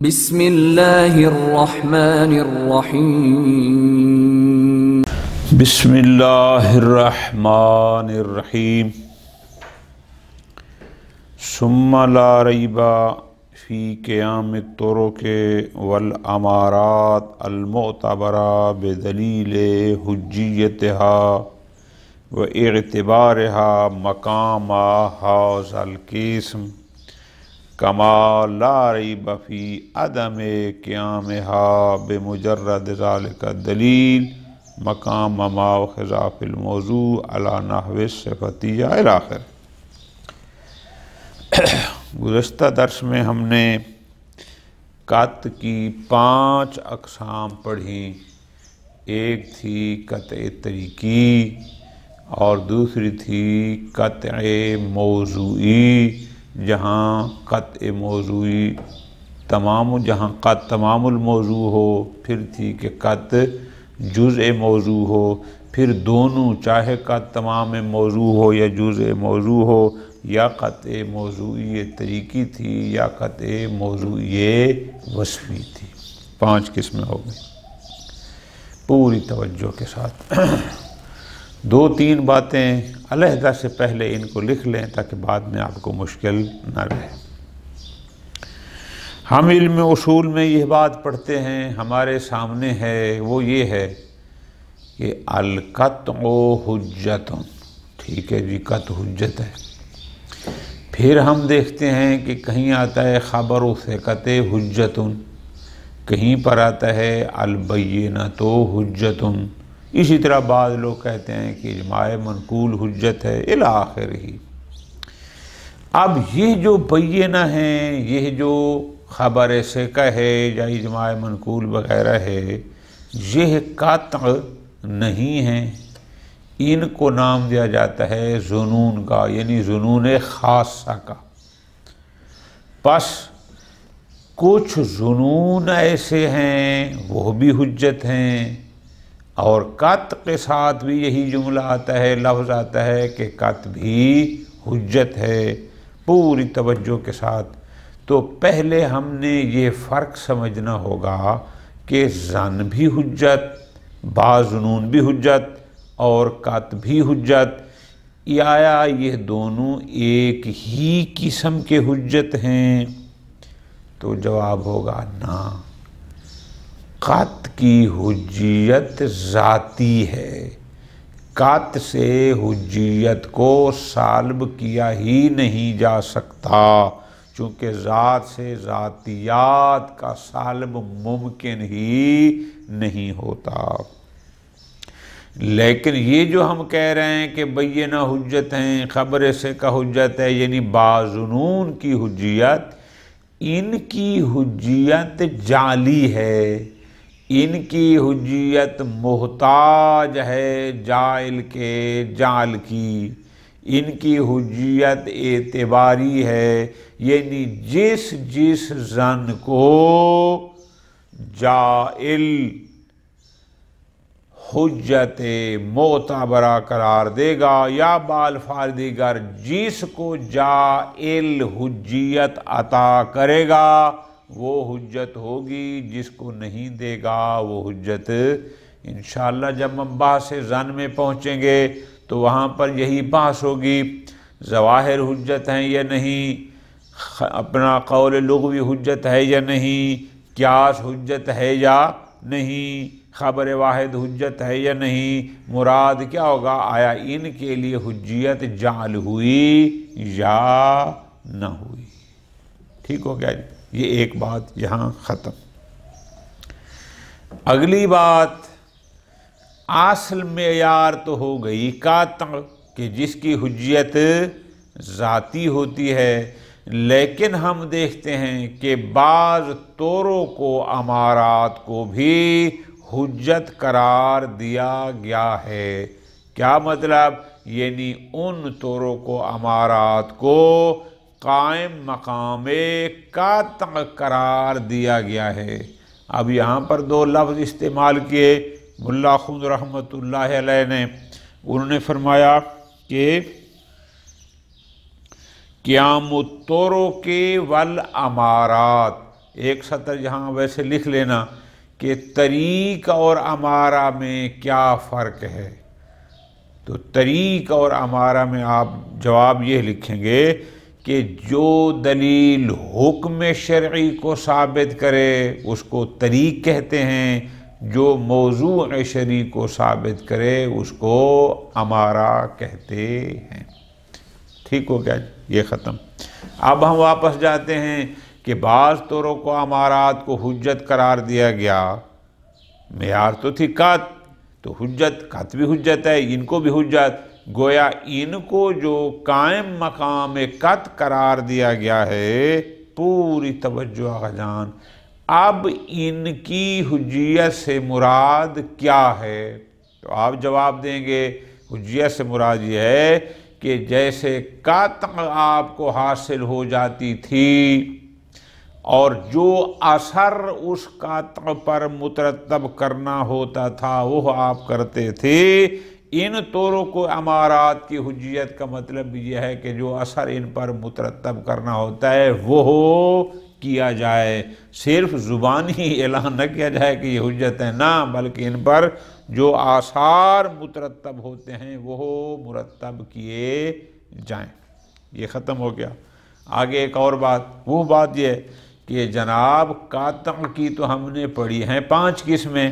بسم اللہ الرحمن الرحیم بسم اللہ الرحمن الرحیم ثم لا ریب فی قیام الطرق والامارات المعتبرہ بدلیل حجیتها واعتبارها مقام هذا القسم کما لا ریب فی عدم قیامها بمجرد ذلك الدلیل مقام ما اخذ فی الموضوع علی نحو الصفتیہ الی آخر۔ گزشتہ درس میں ہم نے قط کی 5 اقسام پڑھی۔ ایک تھی قطع طریقی اور دوسری تھی قطع موضوعی، جہاں قطع موضوعی جہاں قط تمام الموضوع ہو، پھر تھی کہ قط جزء موضوع ہو، پھر دونوں چاہے قط تمام موضوع ہو یا جزء موضوع ہو، یا قطع موضوعی طریقی تھی یا قطع موضوعی وصفی تھی۔ 5 قسمیں ہو گئی۔ پوری توجہ کے ساتھ 2-3 باتیں علیحدہ سے پہلے ان کو لکھ لیں تاکہ بعد میں آپ کو مشکل نہ رہے۔ ہم علم اصول میں یہ بات پڑھتے ہیں، ہمارے سامنے ہے، وہ یہ ہے کہ القطع حجت، ٹھیک ہے جی، قطع حجت ہے۔ پھر ہم دیکھتے ہیں کہ کہیں آتا ہے خبر ثقۃ حجت، کہیں پر آتا ہے البینۃ حجت، اسی طرح بعض لوگ کہتے ہیں کہ اجماع منقول حجت ہے الی آخرہ۔ اب یہ جو بینہ ہیں، یہ جو خبر ثقہ ہے یا اجماع منقول وغیرہ ہے، یہ قطع نہیں ہیں، ان کو نام دیا جاتا ہے ظنون کا، یعنی ظنون خاصہ کا۔ پس کچھ ظنون ایسے ہیں وہ بھی حجت ہیں، اور قطع کے ساتھ بھی یہی جملہ آتا ہے، لفظ آتا ہے کہ قطع بھی حجت ہے۔ پوری توجہ کے ساتھ تو پہلے ہم نے یہ فرق سمجھنا ہوگا کہ ظن بھی حجت، بعض ظنون بھی حجت اور قطع بھی حجت، آیا یہ دونوں ایک ہی قسم کے حجت ہیں؟ تو جواب ہوگا نہ، قطع کی حجیت ذاتی ہے، قطع سے حجیت کو سالب کیا ہی نہیں جا سکتا، چونکہ ذات سے ذاتیات کا سالب ممکن ہی نہیں ہوتا۔ لیکن یہ جو ہم کہہ رہے ہیں کہ بینہ حجت ہیں، خبر ثقہ حجت ہے، یعنی باظنون کی حجیت، ان کی حجیت جعلی ہے، ان کی حجیت محتاج ہے جاعل کے جعل کی، ان کی حجیت اعتباری ہے، یعنی جس ظن کو جاعل حجت معتبرہ قرار دے گا، یا بالفاظ دیگر جس کو جاعل حجیت عطا کرے گا وہ حجت ہوگی، جس کو نہیں دے گا وہ حجت انشاءاللہ جب ہم بحث ظن میں پہنچیں گے تو وہاں پر یہی بحث ہوگی، ظواہر حجت ہیں یا نہیں، اپنا قول لغوی حجت ہے یا نہیں، قیاس حجت ہے یا نہیں، خبر واحد حجت ہے یا نہیں، مراد کیا ہوگا، آیا ان کے لیے حجیت جعل ہوئی یا نہ ہوئی۔ ٹھیک ہو گیا جی، یہ ایک بات یہاں ختم۔ اگلی بات، اصل معیار تو ہو گئی قطع کہ جس کی حجیت ذاتی ہوتی ہے، لیکن ہم دیکھتے ہیں کہ بعض طرق و امارات کو بھی حجت قرار دیا گیا ہے۔ کیا مطلب؟ یعنی ان طرق و امارات کو قائم مقام قطع قرار دیا گیا ہے۔ اب یہاں پر 2 لفظ استعمال کیے ملا خود رحمۃ اللہ علیہ نے، انہوں نے فرمایا کہ قیام الطرق والامارات، ایک سطر یہاں ویسے لکھ لینا کہ طریق اور امارہ میں کیا فرق ہے. تو طریق اور امارہ میں آپ جواب یہ لکھیں گے کہ جو دلیل حکم شرعی کو ثابت کرے اس کو طریق کہتے ہیں، جو موضوع شرعی کو ثابت کرے اس کو امارہ کہتے ہیں. ٹھیک ہو گیا، یہ ختم. اب ہم واپس جاتے ہیں کہ بعض طرق کو امارات کو حجت قرار دیا گیا. معیار تو تھی قط، تو حجت قط بھی حجت ہے، ان کو بھی حجت. گویا ان کو جو قائم مقام قط قرار دیا گیا ہے، پوری توجہ آقا جان، اب ان کی حجیت سے مراد کیا ہے؟ تو آپ جواب دیں گے حجیت سے مراد یہ ہے کہ جیسے قطع آپ کو حاصل ہو جاتی تھی اور جو اثر اس قطع پر مترتب کرنا ہوتا تھا وہ آپ کرتے تھے، ان طرق و امارات کی حجیت کا مطلب یہ ہے کہ جو اثر ان پر مترتب کرنا ہوتا ہے وہ کیا جائے. صرف زبانی اعلان نہ کیا جائے کہ یہ حجت ہے، نہ، بلکہ ان پر جو آثار مترتب ہوتے ہیں وہ مرتب کیے جائیں. یہ ختم ہو گیا. آگے ایک اور بات، وہ بات یہ ہے کہ جناب قطع کی تو ہم نے پڑھی ہیں 5 قسمیں،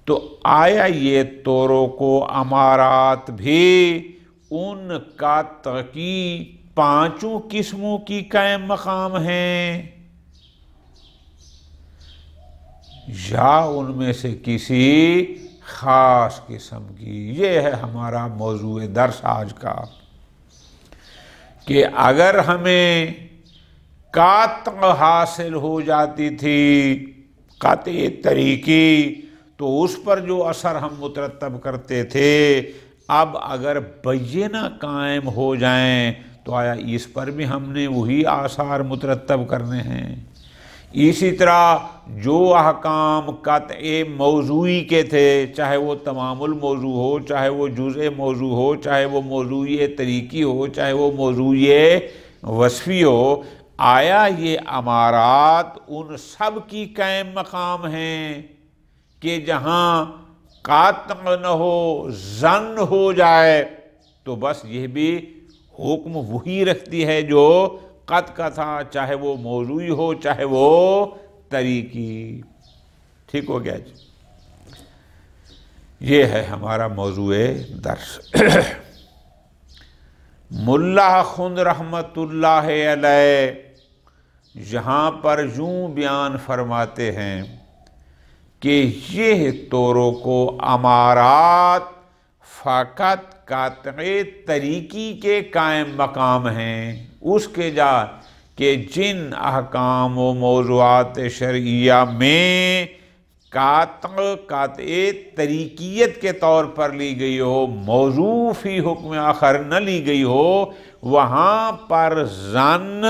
تو آیا یہ طرق و امارات بھی ان قطع کی 5 قسموں کی قائم مقام ہیں یا ان میں سے کسی خاص قسم کی؟ یہ ہے ہمارا موضوع درس آج کا، کہ اگر ہمیں قطع حاصل ہو جاتی تھی قطع طریقی تو اس پر جو اثر ہم مترتب کرتے تھے، اب اگر بینہ قائم ہو جائیں تو آیا اس پر بھی ہم نے وہی آثار مترتب کرنے ہیں؟ اسی طرح جو احکام قطع موضوعی کے تھے، چاہے وہ تمام الموضوع ہو، چاہے وہ جزء موضوع ہو، چاہے وہ موضوع طریقی ہو، چاہے وہ موضوع وصفی ہو، آیا یہ امارات ان سب کی قائم مقام ہیں کہ جہاں قطع نہ ہو، ظن ہو جائے تو بس یہ بھی حکم وہی رکھتی ہے جو قطع کا تھا، چاہے وہ موضوعی ہو چاہے وہ طریقی؟ ٹھیک ہو گیا جی. یہ ہے ہمارا موضوع درس. ملا خند رحمت اللہ علیہ یہاں پر یوں بیان فرماتے ہیں کہ یہ طرق و امارات فقط قطع طریقی کے قائم مقام ہیں، اس کے جا کہ جن احکام و موضوعات شرعیہ میں قطع طریقیت کے طور پر لی گئی ہو، موضوع فی حکم آخر نہ لی گئی ہو، وہاں پر ظن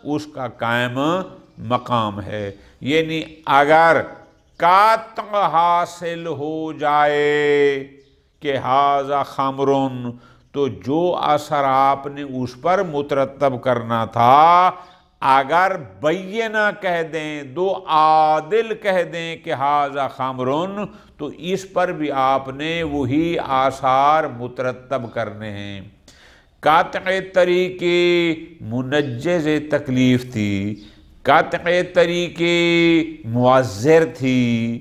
اس کا قائم مقام ہے. یعنی اگر قطع حاصل ہو جائے کہ ھذا خمر، تو جو اثر آپ نے اس پر مترتب کرنا تھا اگر بینہ کہہ دیں، دو عادل کہہ دیں کہ ھذا خمر، تو اس پر بھی آپ نے وہی آثار مترتب کرنے ہیں. قطع طریقی منجز تکلیف تھی، قطع طریقی معذر تھی.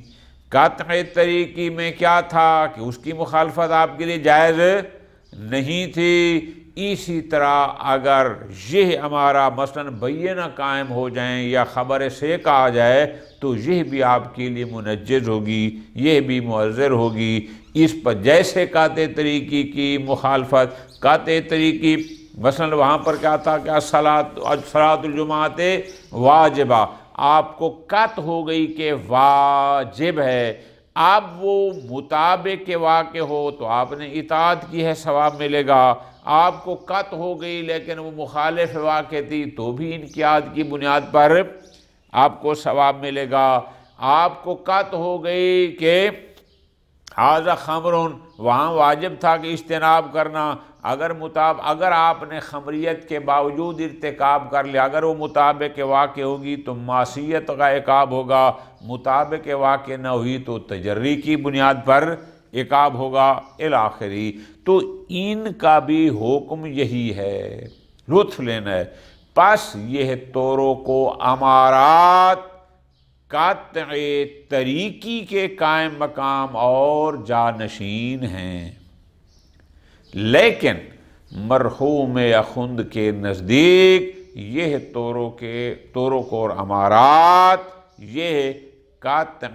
قطع طریقی میں کیا تھا کہ اس کی مخالفت آپ کے لیے جائز نہیں تھی. اسی طرح اگر یہ ہمارا مثلا بینہ قائم ہو جائیں یا خبر سے کہا جائے تو یہ بھی آپ کے لیے منجز ہوگی، یہ بھی معذر ہوگی. اس پر جیسے قطع طریقی کی مخالفت، قطع طریقی مثلا وہاں پر کیا تھا کہ صلاۃ الجمعۃ واجبہ، آپ کو قطع ہو گئی کہ واجب ہے، اب وہ مطابق کے واقع ہو تو آپ نے اطاعت کی ہے، ثواب ملے گا. آپ کو قطع ہو گئی لیکن وہ مخالف واقع تھی تو بھی انقیاد کی بنیاد پر آپ کو ثواب ملے گا. آپ کو قطع ہو گئی کہ ھذا خمرن، وہاں واجب تھا کہ اجتناب کرنا، اگر آپ نے خمریت کے باوجود ارتکاب کر لیا، اگر وہ مطابق واقع ہوگی تو معصیت کا عقاب ہوگا، مطابق واقع نہ ہوئی تو تجری کی بنیاد پر عقاب ہوگا الاخری۔ تو ان کا بھی حکم یہی ہے، لطف لینا ہے۔ پس یہ تورو کو امارات قطع طریقی کے قائم مقام اور جانشین ہیں، لیکن مرحوم اخند کے نزدیک یہ تورو کو اور امارات یہ قطع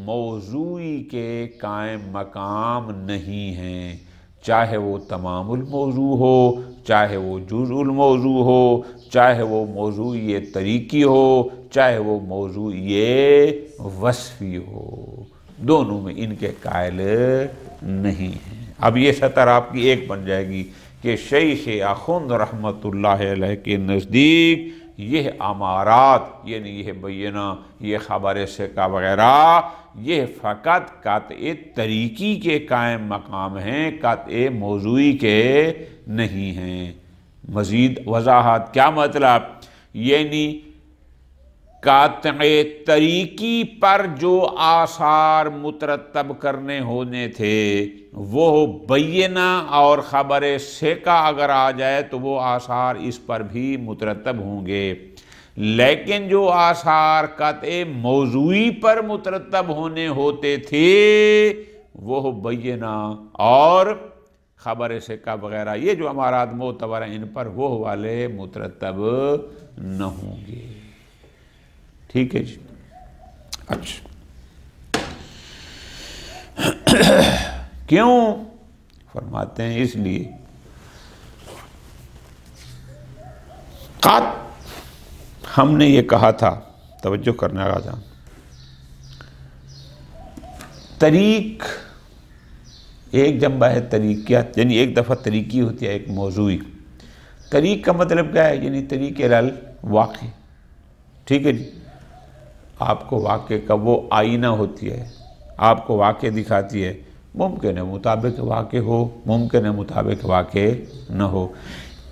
موضوعی کے قائم مقام نہیں ہیں، چاہے وہ تمام الموضوع ہو، چاہے وہ جزء الموضوع ہو، چاہے وہ موضوعی طریقی ہو، چاہے وہ موضوعی وصفی ہو، دونوں میں ان کے قائل نہیں ہیں۔ اب یہ سطر آپ کی ایک بن جائے گی کہ شیخ اخند رحمۃ اللہ علیہ کے نزدیک یہ امارات یعنی یہ بینہ، یہ خبر ثقہ وغیرہ، یہ فقط قطع طریقی کے قائم مقام ہیں، قطع موضوعی کے نہیں ہیں۔ مزید وضاحت کیا مطلب؟ یعنی قطع طریقی پر جو آثار مترتب کرنے ہونے تھے وہ بینہ اور خبر ثقہ اگر آ جائے تو وہ آثار اس پر بھی مترتب ہوں گے، لیکن جو آثار قطع موضوعی پر مترتب ہونے ہوتے تھے وہ بینہ اور خبر ثقہ وغیرہ یہ جو امارات معتبر ہیں ان پر وہ والے مترتب نہ ہوں گے۔ ٹھیک ہے جی۔ اچھا کیوں؟ فرماتے ہیں اس لیے ہم نے یہ کہا تھا، توجہ کرنے آگا جان، طریق ایک جنبہ ہے طریقیات، یعنی ایک دفعہ طریقی ہوتی ہے ایک موضوعی۔ طریق کا مطلب کیا ہے؟ یعنی طریق الواقع۔ ٹھیک ہے جی، آپ کو واقع کا وہ آئینہ ہوتی ہے، آپ کو واقع دکھاتی ہے، ممکن ہے مطابق واقع ہو، ممکن ہے مطابق واقع نہ ہو۔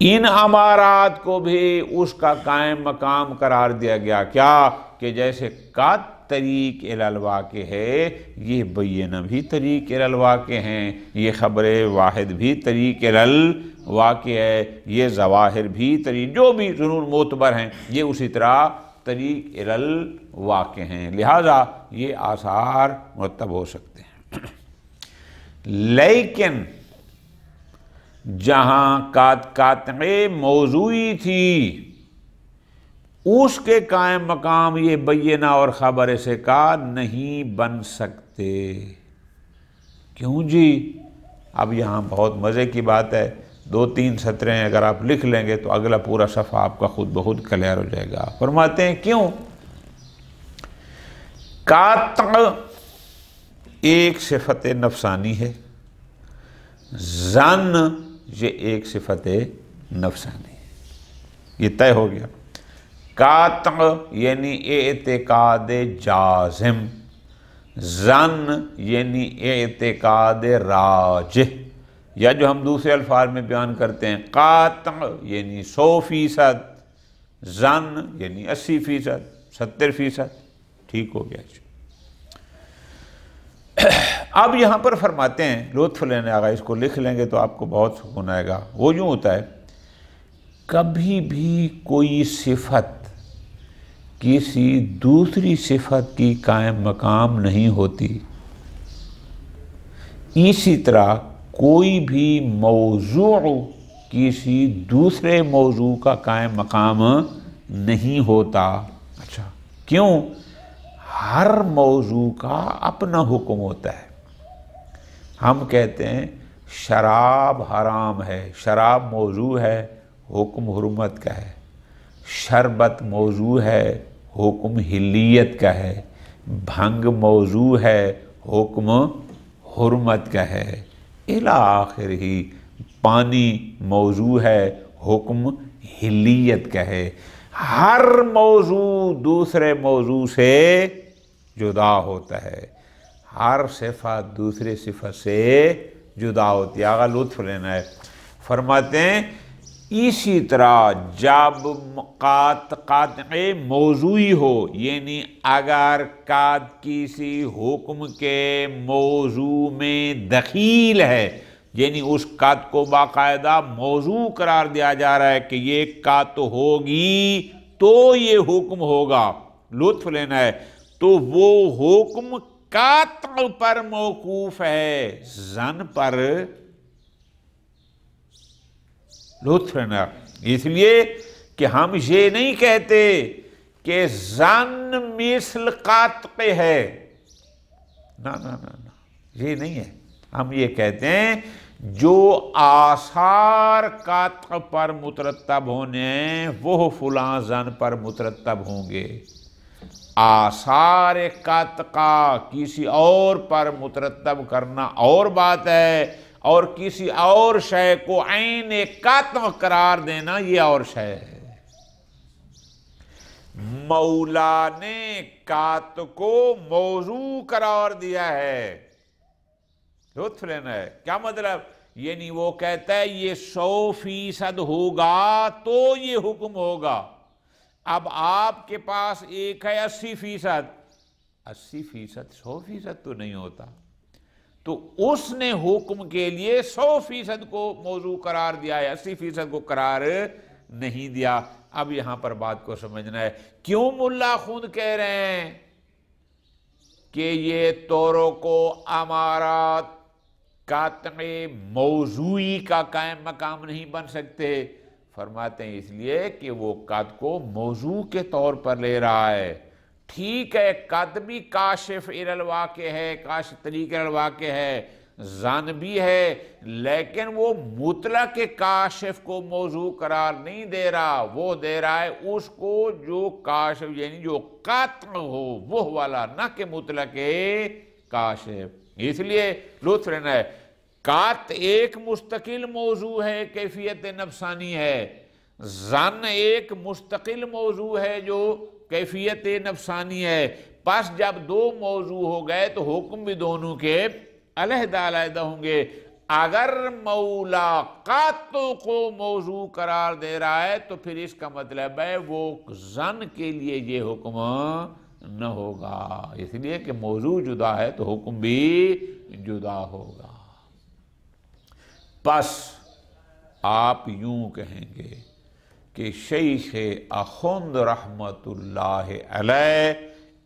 ان امارات کو بھی اس کا قائم مقام قرار دیا گیا، کیا کہ جیسے قط طریق الواقع ہے، یہ بینہ بھی طریق الواقع ہیں، یہ خبر واحد بھی طریق الواقع ہے، یہ ظواہر بھی طریق، جو بھی ظنون معتبر ہیں یہ اسی طرح طریق الواقع ہیں، لہذا یہ آثار مرتب ہو سکتے ہیں۔ لیکن جہاں قطع موضوعی تھی اس کے قائم مقام یہ بینہ اور خبر ثقہ نہیں بن سکتے۔ کیوں جی؟ اب یہاں بہت مزے کی بات ہے، 2-3 سطریں اگر آپ لکھ لیں گے تو اگلا پورا صفحہ آپ کا خود بخود کلیئر ہو جائے گا۔ فرماتے ہیں کیوں؟ قطع ایک صفت نفسانی ہے، ظن یہ ایک صفت نفسانی ہے، یہ طے ہو گیا۔ قطع یعنی اعتقاد جازم، ظن یعنی اعتقاد راجح، یا جو ہم دوسرے الفاظ میں بیان کرتے ہیں قطع یعنی 100%، ظن یعنی 80%، 70%۔ ٹھیک ہو گیا جی۔ اب یہاں پر فرماتے ہیں، لطف لینے آگا، اس کو لکھ لیں گے تو آپ کو بہت سکون آئے گا۔ وہ یوں ہوتا ہے، کبھی بھی کوئی صفت کسی دوسری صفت کی قائم مقام نہیں ہوتی، اسی طرح کوئی بھی موضوع کسی دوسرے موضوع کا قائم مقام نہیں ہوتا۔ اچھا کیوں؟ ہر موضوع کا اپنا حکم ہوتا ہے۔ ہم کہتے ہیں شراب حرام ہے، شراب موضوع ہے، حکم حرمت کا ہے۔ شربت موضوع ہے، حکم حلیت کا ہے۔ بھنگ موضوع ہے، حکم حرمت کا ہے، الی آخر ہی۔ پانی موضوع ہے، حکم حلیت کا ہے۔ ہر موضوع دوسرے موضوع سے جدا ہوتا ہے، ہر صفت دوسرے صفت سے جدا ہوتی ہے. آگا لطف لینا ہے. فرماتے ہیں اسی طرح جب قاطع موضوعی ہو، یعنی اگر قاطع کسی حکم کے موضوع میں دخیل ہے، یعنی اس قاطع کو باقاعدہ موضوع قرار دیا جا رہا ہے کہ یہ قاطع ہوگی تو یہ حکم ہوگا، لطف لینا ہے، تو وہ حکم قاطع پر موقوف ہے، ظن پر لطف لینا. اس لیے کہ ہم یہ نہیں کہتے کہ ظن مثل قاطع ہے، نا نا نا نا، یہ نہیں ہے. ہم یہ کہتے ہیں جو آثار قاطع پر مترتب ہونے ہیں وہ فلاں ظن پر مترتب ہوں گے. آثار قاطع کا کسی اور پر مترتب کرنا اور بات ہے، اور کسی اور شے کو عین قاطع قرار دینا یہ اور شے ہے. مولا نے قاطع کو موضوع قرار دیا ہے، لطف لینا ہے. کیا مطلب؟ یعنی وہ کہتا ہے یہ 100% ہوگا تو یہ حکم ہوگا. اب آپ کے پاس ایک ہے 80%، 80% 100% تو نہیں ہوتا، تو اس نے حکم کے لیے 100% کو موضوع قرار دیا ہے، 80% کو قرار نہیں دیا. اب یہاں پر بات کو سمجھنا ہے. کیوں ملا خود کہہ رہے ہیں کہ یہ طرق و امارات قاطع موضوعی کا قائم مقام نہیں بن سکتے؟ فرماتے ہیں اس لیے کہ وہ قاطع کو موضوع کے طور پر لے رہا ہے. ٹھیک ہے، قاطع بھی کاشف الی الواقع ہے، کاشف طریق الی الواقع ہے، ظن بھی ہے، لیکن وہ مطلق کاشف کو موضوع قرار نہیں دے رہا، وہ دے رہا ہے اس کو جو کاشف یعنی جو قاطع ہو وہ والا، نہ کہ مطلق کاشف. اس لیے لطف لینا ہے. قاطع ایک مستقل موضوع ہے، کیفیت نفسانی ہے. ظن ایک مستقل موضوع ہے جو کیفیت نفسانی ہے. پس جب دو موضوع ہو گئے تو حکم بھی دونوں کے علیحدہ علیحدہ ہوں گے. اگر مولا قاطع کو موضوع قرار دے رہا ہے تو پھر اس کا مطلب ہے وہ ظن کے لیے یہ حکم نہ ہوگا، اس لیے کہ موضوع جدا ہے تو حکم بھی جدا ہوگا. پس آپ یوں کہیں گے کہ شیخ اخند رحمت اللہ علیہ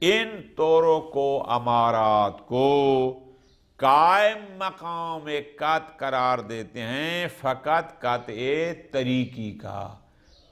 ان طرق و امارات کو قائم مقام قاطع قرار دیتے ہیں، فقط قاطع طریقی کا.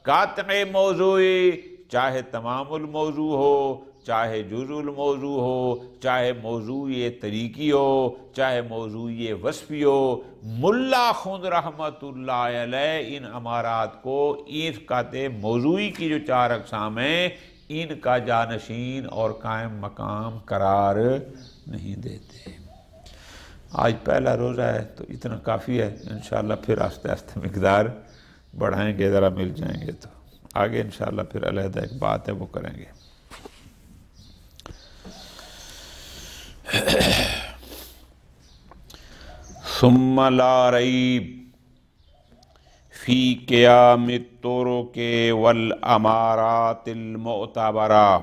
قاطع موضوعی چاہے تمام الموضوع ہو، چاہے جزء الموضوع ہو، چاہے موضوع طریقی ہو، چاہے موضوع وصفی ہو، ملا خند رحمت اللہ علیہ ان امارات کو، اس قاطع موضوعی کی جو 4 اقسام ہیں، ان کا جانشین اور قائم مقام قرار نہیں دیتے. آج پہلا روزہ ہے تو اتنا کافی ہے. انشاءاللہ پھر آہستہ آہستہ مقدار بڑھائیں گے، ذرا مل جائیں گے تو آگے انشاءاللہ پھر علیحدہ ایک بات ہے وہ کریں گے. ثم لا ریب فی قیام الطرق والامارات المعتبرہ.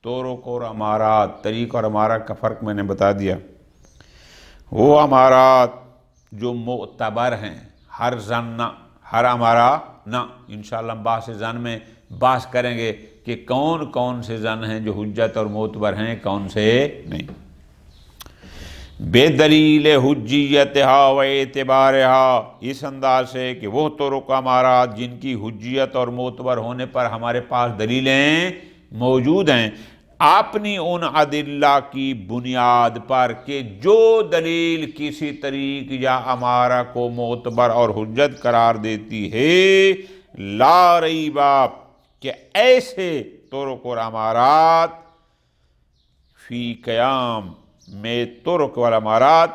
طرق اور امارات، طریق اور امارات کا فرق میں نے بتا دیا. وہ امارات جو معتبر ہیں، ہر ظن نہ، ہر امارہ نہ. انشاءاللہ ہم بحث ظن میں بحث کریں گے کہ کون کون سے ظن ہیں جو حجت اور معتبر ہیں، کون سے نہیں. بے دلیل حجیتہا و اعتبارہا، اس انداز سے کہ وہ طرق امارات جن کی حجیت اور معتبر ہونے پر ہمارے پاس دلیلیں موجود ہیں، اپنی ان ادلہ کی بنیاد پر کہ جو دلیل کسی طریق یا امارہ کو معتبر اور حجت قرار دیتی ہے، لا ریبہ کہ ایسے طرق اور امارات فی قیام میں طرق والامارات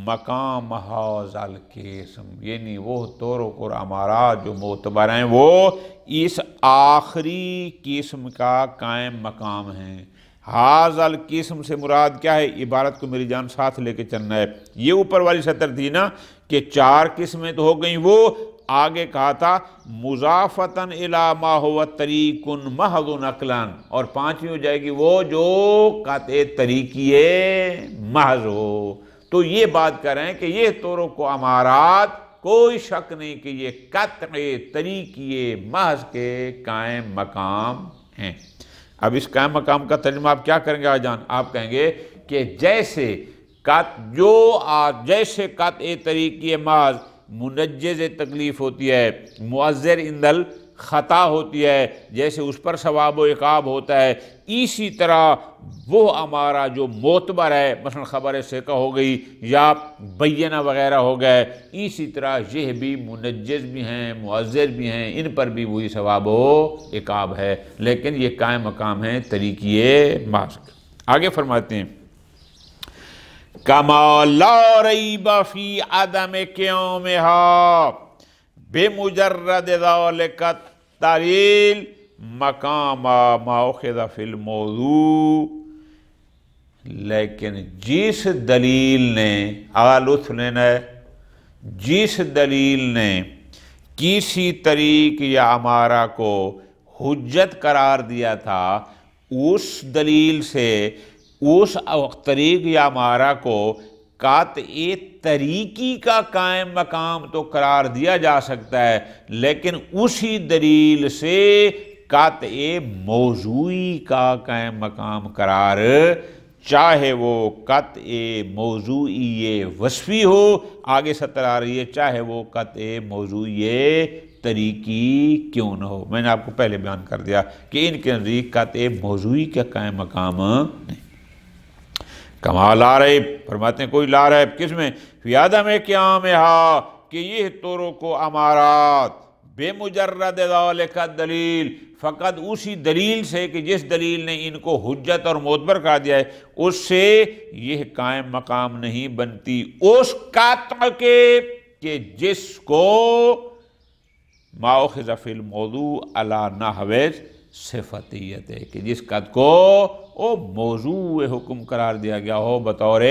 مقام ھذا القسم، یعنی وہ طرق اور امارات جو معتبر ہیں وہ اس آخری قسم کا قائم مقام ہیں. حاضل قسم سے مراد کیا ہے؟ عبارت کو میری جان ساتھ لے کے چلنا ہے. یہ اوپر والی سطر تھی نا کہ 4 قسمیں تو ہو گئیں، وہ آگے کہا تھا مضافتن الی ما ہوا طریق محض نقلاً، اور 5ویں ہو جائے گی وہ جو قطع طریقی محض ہو. تو یہ بات کر رہے ہیں کہ یہ طرق و امارات کوئی شک نہیں کہ یہ قطع طریقی محض کے قائم مقام ہیں. اب اس قائم مقام کا ترجمہ آپ کیا کریں گے آج جان؟ آپ کہیں گے کہ جیسے قطع طریقی محض منجز تکلیف ہوتی ہے، مؤثر عند الخطا ہوتی ہے، جیسے اس پر ثواب و عقاب ہوتا ہے، اسی طرح وہ ہمارا جو معتبر ہے، مثلا خبر ثقہ ہو گئی یا بینہ وغیرہ ہو گئے، اسی طرح یہ بھی منجز بھی ہیں، مؤثر بھی ہیں، ان پر بھی وہی ثواب و عقاب ہے، لیکن یہ قائم مقام ہے طریقی محض. آگے فرماتے ہیں کما لا ریب فی عدم قیامها بمجرد ذلک الدلیل مقام ما اخذ فی الموضوع. لیکن جس دلیل نے لطف لینا ہے، جس دلیل نے کسی طریق یا امارہ کو حجت قرار دیا تھا، اس دلیل سے اس طریق یا امارہ کو قطع طریقی کا قائم مقام تو قرار دیا جا سکتا ہے، لیکن اسی دلیل سے قطع موضوعی کا قائم مقام قرار، چاہے وہ قطع موضوعی وصفی ہو، آگے سطر آ رہی ہے، چاہے وہ قطع موضوعی طریقی کیوں نہ ہو. میں نے آپ کو پہلے بیان کر دیا کہ ان کے نزدیک قطع موضوعی کا قائم مقام نہیں. کما لا ریب، فرماتے ہیں کوئی لا ریب کس میں؟ فی عدم قیامہا، کہ یہ طرق و امارات بے مجرد ذالک الدلیل، فقط اسی دلیل سے کہ جس دلیل نے ان کو حجت اور معتبر کہا دیا ہے، اس سے یہ قائم مقام نہیں بنتی اس قطع کے کہ جس کو ما اخذ فی الموضوع علی نحو صفتیت ہے، کہ جس قطع کو وہ موضوع حکم قرار دیا گیا ہو بطور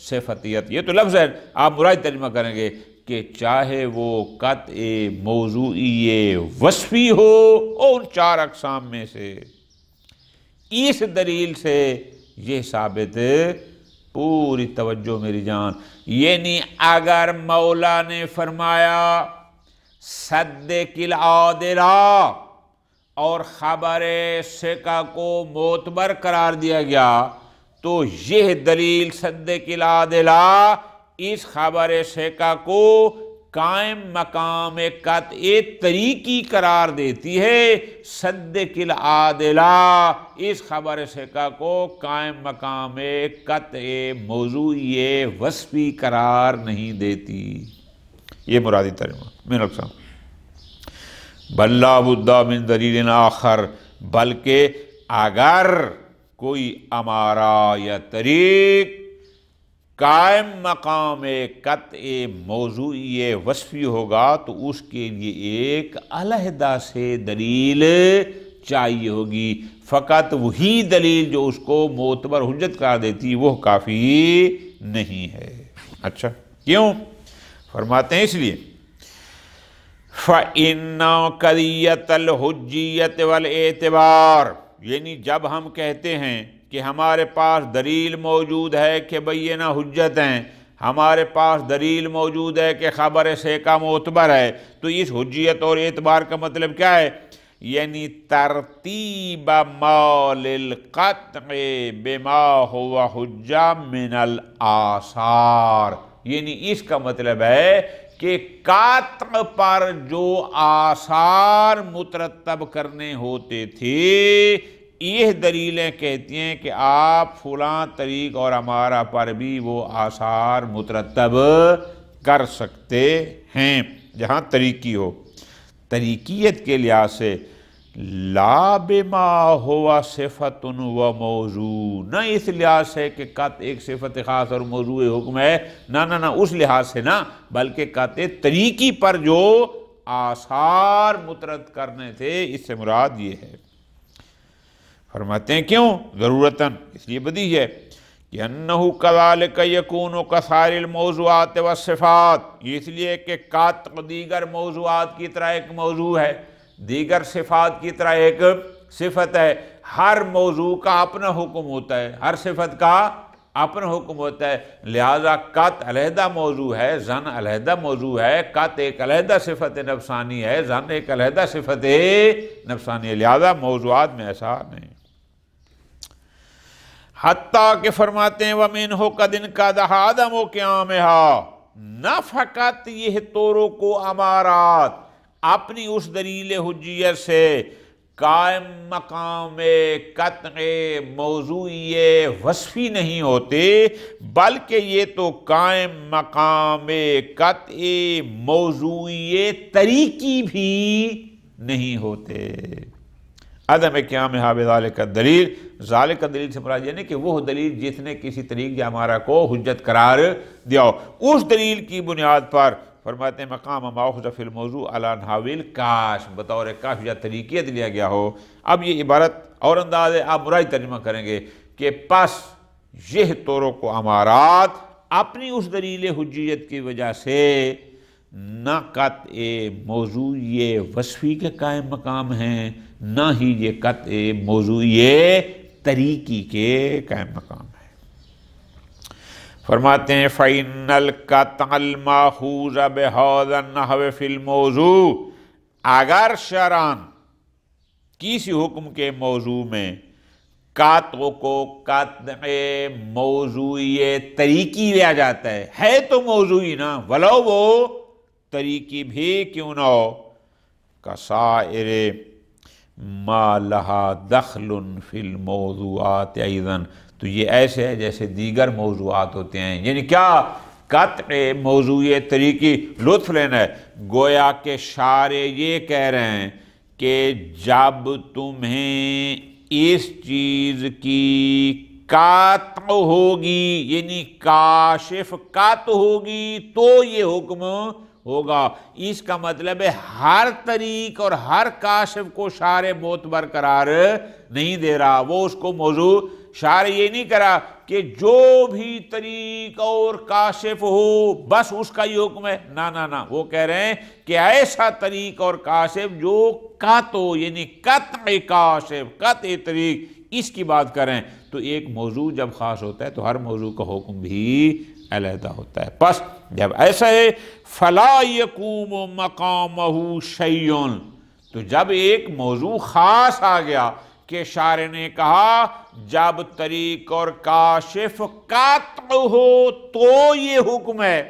صفتیت. یہ تو لفظ ہے، آپ مراد ترجمہ کریں گے کہ چاہے وہ قطع موضوعی وصفی ہو اور ان 4 اقسام میں سے، اس دلیل سے یہ ثابت، پوری توجہ میری جان، یعنی اگر مولا نے فرمایا صدق العادلہ اور خبر ثقہ کو معتبر قرار دیا گیا، تو یہ دلیل صدق العادلہ اس خبر ثقہ کو قائم مقام قطع طریقی قرار دیتی ہے، صدق العادلہ اس خبر ثقہ کو قائم مقام قطع موضوعی وصفی قرار نہیں دیتی. یہ مرادی ترجمہ من اقسام. بل لا بد من دلیل آخر، بلکہ اگر کوئی امارہ یا طریق قائم مقام قطع موضوعی وصفی ہوگا تو اس کے لیے ایک علیحدہ سے دلیل چاہیے ہوگی. فقط وہی دلیل جو اس کو معتبر حجت قرار دیتی وہ کافی نہیں ہے. اچھا کیوں؟ فرماتے ہیں اس لیے فَإِنَّ قَضِيَّةَ الْحُجِّيَّةِ وَالْاعْتِبَارِ، یعنی جب ہم کہتے ہیں کہ ہمارے پاس دلیل موجود ہے کہ بینہ حجت ہیں، ہمارے پاس دلیل موجود ہے کہ خبر ثقہ معتبر ہے، تو اس حجیت اور اعتبار کا مطلب کیا ہے؟ یعنی ترتیب ما للقطع بما هو حجہ من الآثار، یعنی اس کا مطلب ہے کہ قطع پر جو آثار مترتب کرنے ہوتے تھے، یہ دلیلیں کہتی ہیں کہ آپ فلاں طریق اور امارہ پر بھی وہ آثار مترتب کر سکتے ہیں جہاں طریقی ہو. طریقیت کے لحاظ سے لا بما ہوا صفت و موضوع، نہ اس لحاظ سے کہ قطع ایک صفت خاص اور موضوع حکم ہے، نہ اس لحاظ سے نہ، بلکہ قطع طریقی پر جو آثار مترتب کرنے تھے، اس سے مراد یہ ہے. فرماتے ہیں کیوں؟ ضرورتاً، اس لیے بدیہی ہے کہ انہو کذالک یکون کسائر الموضوعات والصفات، یہ اس لیے کہ قط دیگر موضوعات کی طرح ایک موضوع ہے، دیگر صفات کی طرح ایک صفت ہے۔ ہر موضوع کا اپنا حکم ہوتا ہے، ہر صفت کا اپنا حکم ہوتا ہے، لہذا قط علیحدہ موضوع ہے، ظن علیحدہ موضوع ہے، قط ایک علیحدہ صفت نفسانی ہے، ظن ایک علیحدہ صفت نفسانی ہے، لہذا موضوعات میں ایسا نہیں۔ حتیٰ کہ فرماتے ہیں وَمِنْهُ قَدْ انْقَضَى عَدَمُ قِيَامِهَا، نہ فقط یہ طرق و امارات اپنی اس دلیل حجیت سے قائم مقام قطع موضوعی وصفی نہیں ہوتے، بلکہ یہ تو قائم مقام قطع موضوعی طریقی بھی نہیں ہوتے۔ عدم قیامہا بذالک الدلیل، ذالک دلیل سے مراد یہ نہیں کہ وہ دلیل جس نے کسی طریق یا ہمارا کو حجت قرار دیا ہو، اس دلیل کی بنیاد پر فرماتے ہیں مقام ماخوذ فی الموضوع علی نحو کاش، بطور کاش یا طریقیت لیا گیا ہو۔ اب یہ عبارت اور انداز ہے، آپ مراد ترجمہ کریں گے کہ پس یہ طرق و امارات اپنی اس دلیل حجیت کی وجہ سے نہ قطع موضوعی وصفی کے قائم مقام ہیں، نہ ہی یہ قطع موضوعی طریقی کے قائم مقام ہیں۔ فرماتے ہیں فَإِنَّ الْقَطْعَ الْمَأْخُوذَ بِهَذَا النَّحْوِ فِي الْمَوْضُوعِ، اگر شرعاً کسی حکم کے موضوع میں قطع کو قطع موضوعی طریقی لیا جاتا ہے تو موضوعی نا، ولو وہ طریقی بھی کیوں نہ ہو، کسائر ما لہا دخل فی الموضوعات ایضاً، تو یہ ایسے ہے جیسے دیگر موضوعات ہوتے ہیں۔ یعنی کیا؟ قطع موضوعی طریقی لطف لینا ہے، گویا کہ شارع یہ کہہ رہے ہیں کہ جب تمہیں اس چیز کی قطع ہوگی، یعنی کاشف قطع ہوگی تو یہ حکم ہوگا۔ اس کا مطلب ہے ہر طریق اور ہر کاشف کو شارع معتبر قرار نہیں دے رہا، وہ اس کو موضوع شارع یہ نہیں کرا کہ جو بھی طریق اور کاشف ہو بس اس کا یہ حکم ہے، نہ، وہ کہہ رہے ہیں کہ ایسا طریق اور کاشف جو قطع ہو، یعنی قطع کاشف، قطع طریق، اس کی بات کریں تو ایک موضوع جب خاص ہوتا ہے تو ہر موضوع کا حکم بھی علیحدہ ہوتا ہے۔ پس جب ایسا ہے فَلَا يَقُومُ مَقَامَهُ شَيْءٌ، تو جب ایک موضوع خاص آ گیا کہ شارع نے کہا جب طریق اور کاشف قطع ہو تو یہ حکم ہے،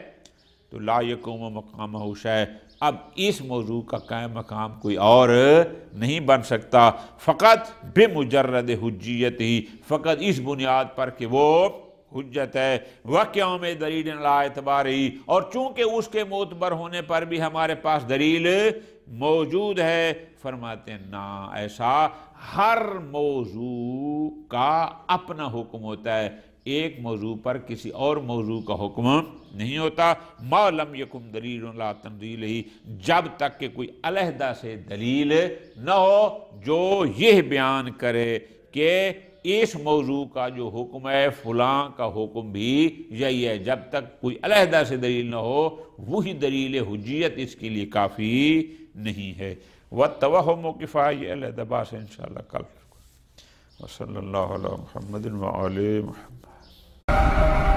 تو لا يقوم مقامہ شیء، اب اس موضوع کا قائم مقام کوئی اور نہیں بن سکتا، فقط بمجرد حجیت ہی، فقط اس بنیاد پر کہ وہ حجت ہے، وَقِيَامِ دلیل عَلَىٰ اعتبارہ، اور چونکہ اس کے معتبر ہونے پر بھی ہمارے پاس دلیل موجود ہے۔ فرماتے ہیں نا، ایسا ہر موضوع کا اپنا حکم ہوتا ہے، ایک موضوع پر کسی اور موضوع کا حکم نہیں ہوتا، ما لم یکن دلیل لا تنزیل ہی، جب تک کہ کوئی علیحدہ سے دلیل نہ ہو جو یہ بیان کرے کہ اس موضوع کا جو حکم ہے فلاں کا حکم بھی یہی ہے، جب تک کوئی علیحدہ سے دلیل نہ ہو وہی دلیل حجیت اس کے لیے کافی نہیں ہے۔ وَالتَّوَہُّمُ کِفَایہ، علیحدہ بات ہے انشاءاللہ کل۔ وصلی اللہ علی محمد وآل محمد۔